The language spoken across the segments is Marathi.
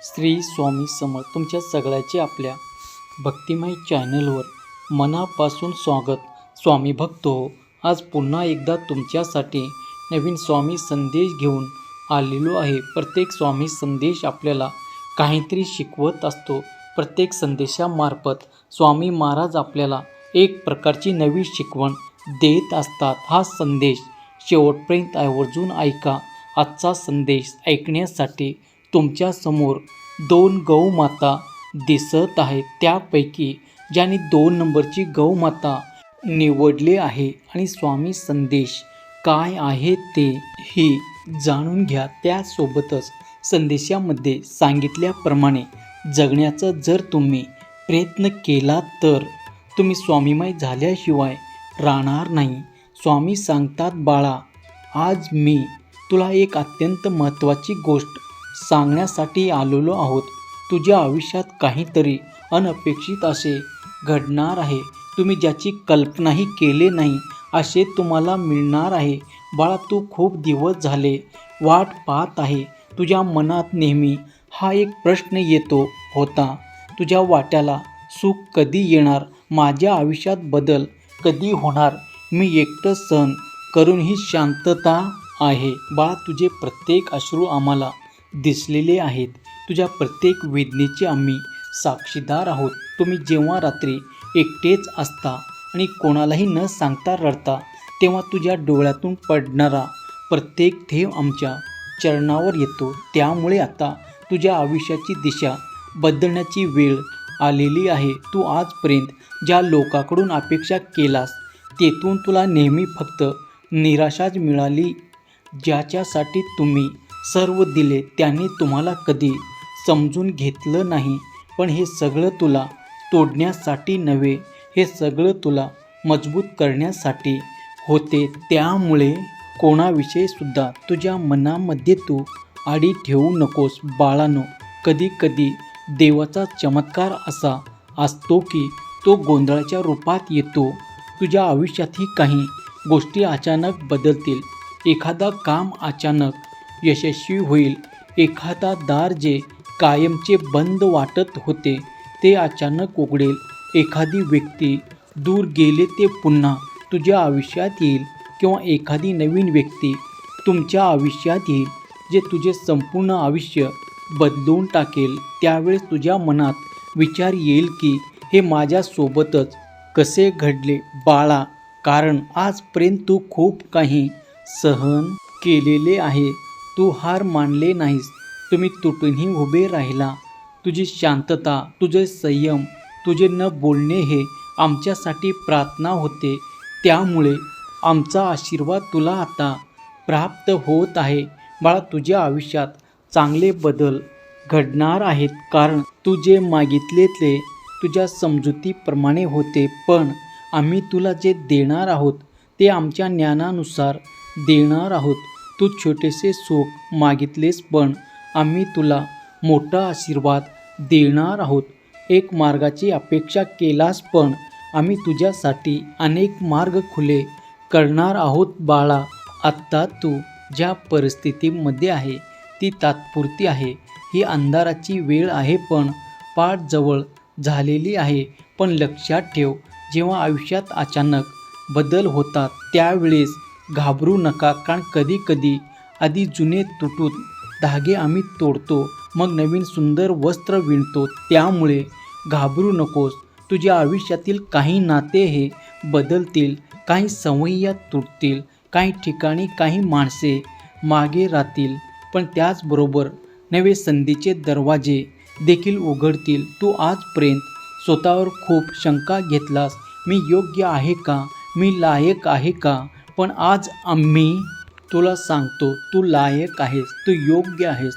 श्री स्वामी समर्थ. तुमच्या सगळ्याचे आपल्या भक्तिमय चॅनलवर मनापासून स्वागत. स्वामी भक्त हो, आज पुन्हा एकदा तुमच्यासाठी नवीन स्वामी संदेश घेऊन आलेलो आहे. प्रत्येक स्वामी संदेश आपल्याला काहीतरी शिकवत असतो. प्रत्येक संदेशामार्फत स्वामी महाराज आपल्याला एक प्रकारची नवी शिकवण देत असतात. हा संदेश शेवटपर्यंत आवर्जून ऐका. आजचा संदेश ऐकण्यासाठी तुमच्यासमोर 2 गौमाता दिसत आहेत. त्यापैकी ज्याने 2 नंबरची गौमाता निवडले आहे आणि स्वामी संदेश काय आहे ते ही जाणून घ्या. त्यासोबतच संदेशामध्ये सांगितल्याप्रमाणे जगण्याचा जर तुम्ही प्रयत्न केला तर तुम्ही स्वामीमय झाल्याशिवाय राहणार नाही. स्वामी सांगतात, बाळा, आज मी तुला एक अत्यंत महत्त्वाची गोष्ट सांगण्यासाठी आलेलो आहोत. तुझ्या आयुष्यात काहीतरी अनपेक्षित असे घडणार आहे. तुम्ही ज्याची कल्पनाही केले नाही असे तुम्हाला मिळणार आहे. बाळा, तू खूप दिवस झाले वाट पाहत आहे. तुझ्या मनात नेहमी हा एक प्रश्न येतो होता, तुझ्या वाट्याला सुख कधी येणार, माझ्या आयुष्यात बदल कधी होणार, मी एकटं सहन करून ही शांतता आहे. बाळा, तुझे प्रत्येक अश्रू आम्हाला दिसलेले आहेत. तुझ्या प्रत्येक वेदनेचे आम्ही साक्षीदार आहोत. तुम्ही जेव्हा रात्री एकटेच असता आणि कोणालाही न सांगता रडता, तेव्हा तुझ्या डोळ्यातून पडणारा प्रत्येक थेंब आमच्या चरणावर येतो. त्यामुळे आता तुझ्या आयुष्याची दिशा बदलण्याची वेळ आलेली आहे. तू आजपर्यंत ज्या लोकांकडून अपेक्षा केलास तेथून तुला नेहमी फक्त निराशाच मिळाली. ज्याच्यासाठी तुम्ही सर्व दिले त्याने तुम्हाला कधी समजून घेतलं नाही. पण हे सगळं तुला तोडण्यासाठी नव्हे, हे सगळं तुला मजबूत करण्यासाठी होते. त्यामुळे कोणाविषयी सुद्धा तुझ्या मनामध्ये तू आडी ठेवू नकोस. बाळानो, कधी कधी देवाचा चमत्कार असा असतो की तो गोंधळाच्या रूपात येतो. तुझ्या आयुष्यातही काही गोष्टी अचानक बदलतील. एखादा काम अचानक यशस्वी होईल. एखादा दार जे कायमचे बंद वाटत होते ते अचानक उघडेल. एखादी व्यक्ती दूर गेले ते पुन्हा तुझ्या आयुष्यात येईल. किंवा एखादी नवीन व्यक्ती तुमच्या आयुष्यात येईल जे तुझे संपूर्ण आयुष्य बदलून टाकेल. त्यावेळेस तुझ्या मनात विचार येईल की हे माझ्यासोबतच कसे घडले बाळा, कारण आजपर्यंत तू खूप काही सहन केलेले आहे. तू हार मानले नाहीस. तुम्ही तुटूनही उभे राहिला. तुझी शांतता, तुझे संयम, तुझे न बोलणे हे आमच्यासाठी प्रार्थना होते. त्यामुळे आमचा आशीर्वाद तुला आता प्राप्त होत आहे. बाळा, तुझ्या आयुष्यात चांगले बदल घडणार आहेत, कारण तू जे मागितले ते तुझ्या समजुतीप्रमाणे होते. पण आम्ही तुला जे देणार आहोत ते आमच्या ज्ञानानुसार देणार आहोत. तू छोटेसे सुख मागितलेस, पण आम्ही तुला मोठा आशीर्वाद देणार आहोत. एक मार्गाची अपेक्षा केलास, पण आम्ही तुझ्यासाठी अनेक मार्ग खुले करणार आहोत. बाळा, आत्ता तू ज्या परिस्थितीमध्ये आहे ती तात्पुरती आहे. ही अंधाराची वेळ आहे, पण पाठ जवळ झालेली आहे. पण लक्षात ठेव, जेव्हा आयुष्यात अचानक बदल होतात त्यावेळेस घाबरू नका, कारण कधी कधी आधी जुने तुटून धागे आम्ही तोडतो, मग नवीन सुंदर वस्त्र विणतो. त्यामुळे घाबरू नकोस. तुझ्या आयुष्यातील काही नाते हे बदलतील, काही सवयी तुटतील, काही ठिकाणी काही माणसे मागे राहतील, पण त्याचबरोबर नवे संधीचे दरवाजे देखील उघडतील. तू आजपर्यंत स्वतःवर खूप शंका घेतलास, मी योग्य आहे का, मी लायक आहे का, पण आज आम्ही तुला सांगतो, तू लायक आहेस, तू योग्य आहेस.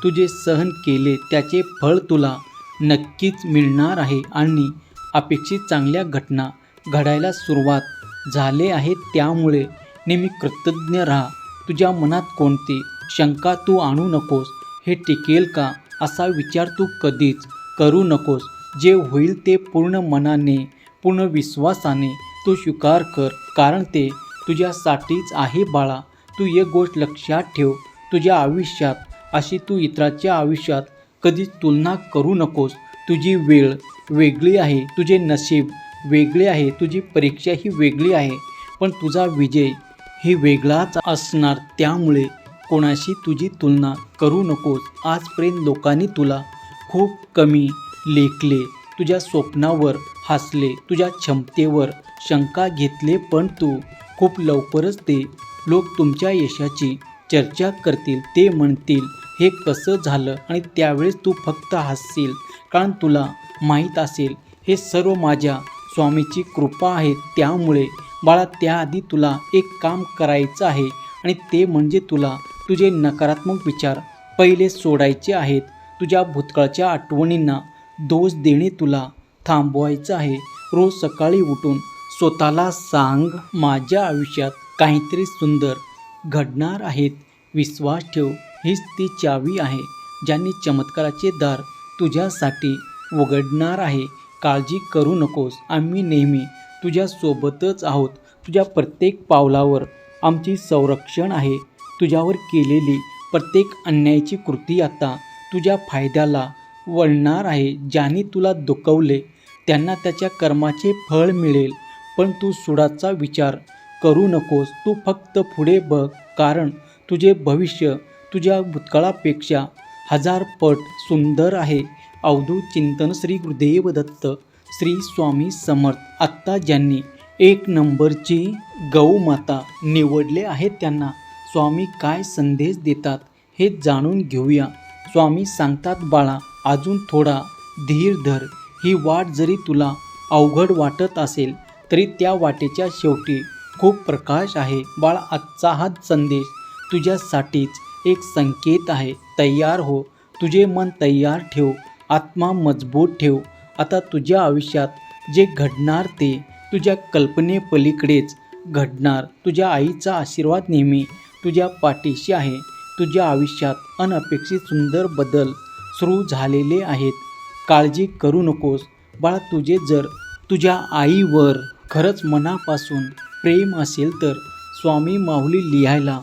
तू जे सहन केले त्याचे फळ तुला नक्कीच मिळणार आहे आणि अपेक्षित चांगल्या घटना घडायला सुरुवात झाले आहे. त्यामुळे नेहमी कृतज्ञ राहा. तुझ्या मनात कोणती शंका तू आणू नकोस. हे टिकेल का असा विचार तू कधीच करू नकोस. जे होईल ते पूर्ण मनाने, पूर्ण विश्वासाने तू स्वीकार कर, कारण ते तुझ्यासाठीच आहे. बाळा, तू एक गोष्ट लक्षात ठेव, तुझ्या आयुष्यात अशी तू इतरांच्या आयुष्यात कधीच तुलना करू नकोस. तुझी वेळ वेगळी आहे, तुझे नशीब वेगळे आहे, तुझी परीक्षा ही वेगळी आहे, पण तुझा विजय ही वेगळाच असणार. त्यामुळे कोणाशी तुझी तुलना करू नकोस. आजपर्यंत लोकांनी तुला खूप कमी लेखले, तुझ्या स्वप्नावर हसले, तुझ्या क्षमतेवर शंका घेतले, पण तू खूप लवकरच ते लोक तुमच्या यशाची चर्चा करतील. ते म्हणतील हे कसं झालं, आणि त्यावेळेस तू फक्त हसशील, कारण तुला माहीत असेल हे सर्व माझ्या स्वामीची कृपा आहे. त्यामुळे बाळा, त्याआधी तुला एक काम करायचं आहे, आणि ते म्हणजे तुला तुझे नकारात्मक विचार पहिले सोडायचे आहेत. तुझ्या भूतकाळच्या आठवणींना दोष देणे तुला थांबवायचं आहे. रोज सकाळी उठून स्वतःला सांग, माझ्या आयुष्यात काहीतरी सुंदर घडणार आहेत. विश्वास ठेव, हीच ती चावी आहे ज्याने चमत्काराचे दार तुझ्यासाठी उघडणार आहे. काळजी करू नकोस, आम्ही नेहमी तुझ्यासोबतच आहोत. तुझ्या प्रत्येक पावलावर आमची संरक्षण आहे. तुझ्यावर केलेली प्रत्येक अन्यायाची कृती आता तुझ्या फायद्याला वळणार आहे. ज्याने तुला दुखवले त्यांना त्याच्या कर्माचे फळ मिळेल. पण तू सुडाचा विचार करू नकोस. तू फक्त पुढे बघ, कारण तुझे भविष्य तुझ्या भूतकाळापेक्षा 1000 पट सुंदर आहे. अवधूत चिंतन श्री गुरुदेव दत्त श्री स्वामी समर्थ. आत्ता ज्यांनी 1 नंबरची गौमाता निवडले आहे त्यांना स्वामी काय संदेश देतात हे जाणून घेऊया. स्वामी सांगतात, बाळा, अजून थोडा धीर धर. ही वाट जरी तुला अवघड वाटत असेल तरी त्या वाटेच्या शेवटी खूप प्रकाश आहे. बाळा, आजचा हा संदेश तुझ्यासाठीच एक संकेत आहे. तयार हो, तुझे मन तयार ठेव, आत्मा मजबूत ठेव. आता तुझ्या आयुष्यात जे घडणार ते तुझ्या कल्पनेपलीकडेच घडणार. तुझ्या आईचा आशीर्वाद नेहमी तुझ्या पाठीशी आहे. तुझ्या आयुष्यात अनपेक्षित सुंदर बदल सुरू झालेले आहेत. काळजी करू नकोस बाळा. तुझे जर तुझ्या आईवर खरंच मनापासून प्रेम असेल तर स्वामी माऊली लिहायला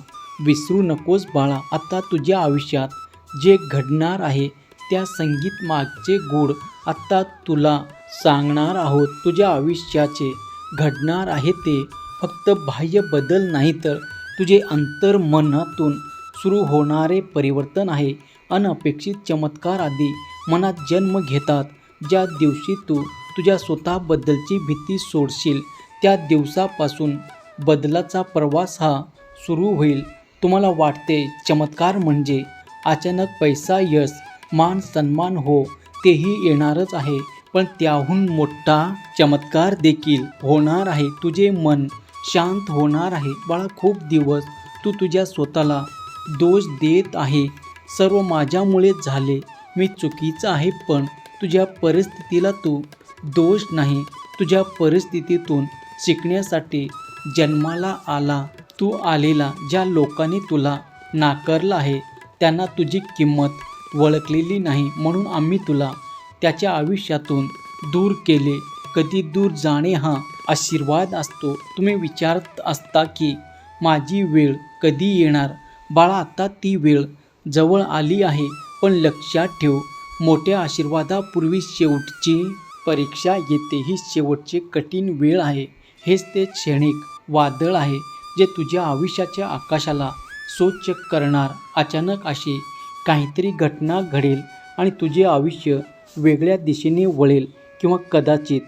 विसरू नकोस बाळा. आता तुझ्या आयुष्यात जे घडणार आहे त्या संगीत मागचे गूढ आत्ता तुला सांगणार आहोत. तुझ्या आयुष्याचे घडणार आहे ते फक्त बाह्य बदल नाही, तर तुझे अंतर्मनातून सुरू होणारे परिवर्तन आहे. अनपेक्षित चमत्कार आधी मनात जन्म घेतात. ज्या दिवशी तू तुझ्या स्वतःबद्दलची भीती सोडशील त्या दिवसापासून बदलाचा प्रवास हा सुरू होईल. तुम्हाला वाटते चमत्कार म्हणजे अचानक पैसा, यश, मान सन्मान, हो, तेही येणारच आहे, पण त्याहून मोठा चमत्कार देखील होणार आहे. तुझे मन शांत होणार आहे. बाळा, खूप दिवस तू तुझ्या स्वतःला दोष देत आहे. सर्व माझ्यामुळे झाले, मी चुकीचा आहे, पण तुझ्या परिस्थितीला तू दोष नाही. तुझ्या परिस्थितीतून शिकण्यासाठी जन्माला आला. तू आलेला. ज्या लोकांनी तुला नाकारलं आहे त्यांना तुझी किंमत ओळखलेली नाही, म्हणून आम्ही तुला त्याच्या आयुष्यातून दूर केले. कधी दूर जाणे हा आशीर्वाद असतो. तुम्ही विचारत असता की माझी वेळ कधी येणार. बाळा, आता ती वेळ जवळ आली आहे, पण लक्षात ठेव, मोठ्या आशीर्वादापूर्वी शेवटची परीक्षा येते. ही शेवटची कठीण वेळ आहे. हेच ते क्षणिक वादळ आहे जे तुझ्या आयुष्याच्या आकाशाला स्वच्छ करणार. अचानक अशी काहीतरी घटना घडेल आणि तुझे आयुष्य वेगळ्या दिशेने वळेल, किंवा कदाचित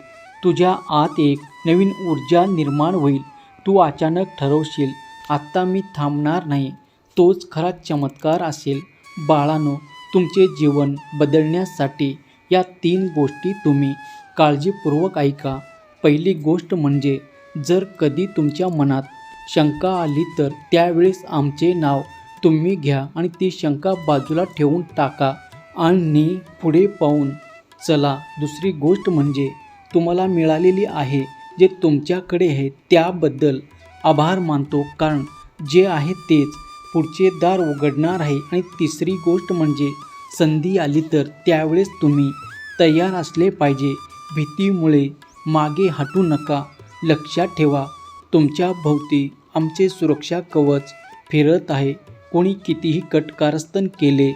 तुझ्या आत एक नवीन ऊर्जा निर्माण होईल. तू अचानक ठरवशील, आत्ता मी थांबणार नाही. तोच खरा चमत्कार असेल. बाळांनो, तुमचे जीवन बदलण्यासाठी या 3 गोष्टी तुम्ही काळजीपूर्वक ऐका. पहिली गोष्ट म्हणजे जर कधी तुमच्या मनात शंका आली तर त्यावेळेस आमचे नाव तुम्ही घ्या आणि ती शंका बाजूला ठेवून टाका आणि पुढे पाहून चला. दुसरी गोष्ट म्हणजे तुम्हाला मिळालेली आहे जे तुमच्याकडे आहे त्याबद्दल आभार मानतो, कारण जे आहे तेच पुढचे दार उघडणार आहे. आणि तिसरी गोष्ट म्हणजे संधी आली तर त्यावेळेस तुम्ही तयार असले पाहिजे. भीतीमुळे मागे हटू नका. लक्षात ठेवा, तुमच्या भोवती आमचे सुरक्षा कवच फिरत आहे. कोणी कितीही कटकारस्थान केले,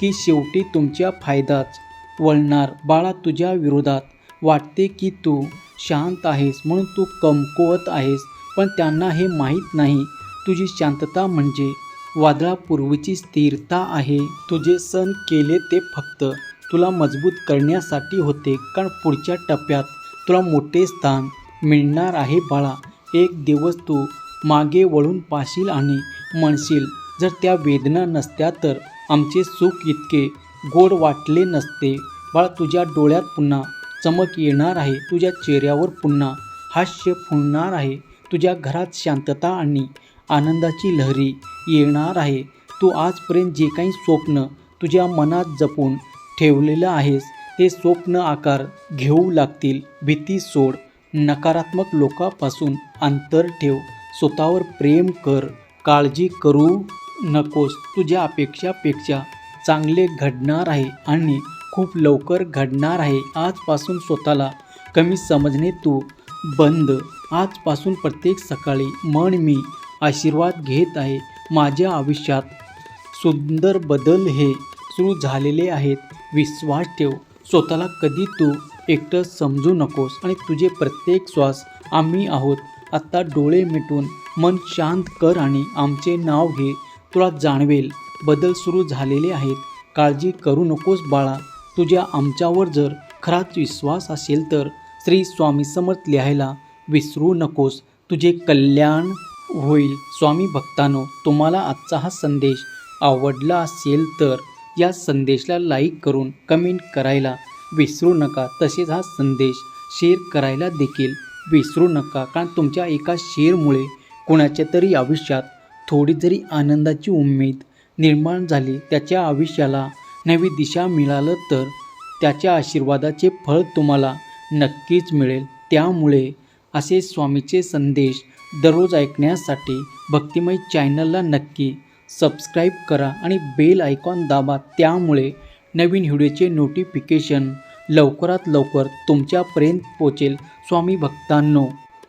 की शेवटी तुमच्या फायदाच वळणार. बाळा तुझ्या विरोधात. वाटते की तू शांत आहेस म्हणून तू कमकुवत आहेस, पण त्यांना हे माहीत नाही तुझी शांतता म्हणजे वादळापूर्वीची स्थिरता आहे. तुझे सण केले ते फक्त तुला मजबूत करण्यासाठी होते, कारण पुढच्या टप्प्यात तुला मोठे स्थान मिळणार आहे बाळा. एक दिवस तू मागे वळून पाहशील आणि म्हणशील, जर त्या वेदना नसत्या तर आमचे सुख इतके गोड वाटले नसते. बाळा तुझ्या डोळ्यात पुन्हा चमक येणार आहे, तुझ्या चेहऱ्यावर पुन्हा हास्य फुलणार आहे, तुझ्या घरात शांतता आणि आनंदाची लहरी येणार आहे. तू आजपर्यंत जे काही स्वप्न तुझ्या मनात जपून ठेवलेलं आहेस ते स्वप्न आकार घेऊ लागतील. भीती सोड, नकारात्मक लोकांपासून अंतर ठेव, स्वतःवर प्रेम कर, काळजी करू नकोस. तुझ्या अपेक्षापेक्षा चांगले घडणार आहे आणि खूप लवकर घडणार आहे. आजपासून स्वतःला कमी समजणे तू बंद. आजपासून प्रत्येक सकाळी म्हण, मी आशीर्वाद घेत आहे, माझ्या आयुष्यात सुंदर बदल हे सुरू झालेले आहेत. विश्वास ठेव, स्वतःला कधी तू एकटं समजू नकोस आणि तुझे प्रत्येक श्वास आम्ही आहोत. आत्ता डोळे मिटून मन शांत कर आणि आमचे नाव घे. तुला जाणवेल बदल सुरू झालेले आहेत. काळजी करू नकोस बाळा. तुझ्या आमच्यावर जर खराच विश्वास असेल तर श्री स्वामी समर्थ लिहायला विसरू नकोस. तुझे कल्याण होईल. स्वामी भक्तांनो, तुम्हाला आजचा हा संदेश आवडला असेल तर या संदेशाला लाईक करून कमेंट करायला विसरू नका. तसेच हा संदेश शेअर करायला देखील विसरू नका, कारण तुमच्या एका शेअरमुळे कोणाच्या तरी आयुष्यात थोडी जरी आनंदाची उमेद निर्माण झाली, त्याच्या आयुष्याला नवी दिशा मिळालं तर त्याच्या आशीर्वादाचे फळ तुम्हाला नक्कीच मिळेल. त्यामुळे असे स्वामीचे संदेश दररोज ऐकण्यासाठी भक्तिमय चॅनलला नक्की सबस्क्राईब करा आणि बेल आयकॉन दाबा. त्यामुळे नवीन व्हिडिओचे नोटिफिकेशन लवकरात लवकर तुमच्यापर्यंत पोचेल. स्वामी भक्तांनो,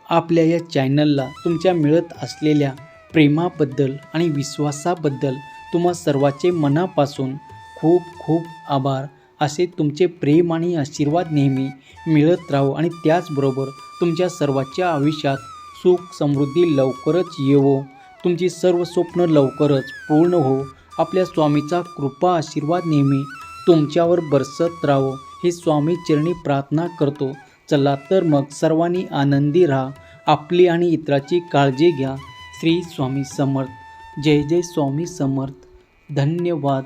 आपल्या या चॅनलला तुमच्या मिळत असलेल्या प्रेमाबद्दल आणि विश्वासाबद्दल तुम्हा सर्वांचे मनापासून खूप खूप आभार. असे तुमचे प्रेम आणि आशीर्वाद नेहमी मिळत राहो आणि त्याचबरोबर तुमच्या सर्वांच्या आयुष्यात सुख समृद्धी लवकरच येवो. तुमची सर्व स्वप्न लवकरच पूर्ण हो. आपल्या स्वामीचा कृपा आशीर्वाद नेहमी तुमच्यावर बरसत राहो, हे स्वामी चरणी प्रार्थना करतो. चला तर मग सर्वांनी आनंदी राहा, आपली आणि इतरांची काळजी घ्या. श्री स्वामी समर्थ. जय जय स्वामी समर्थ. धन्यवाद.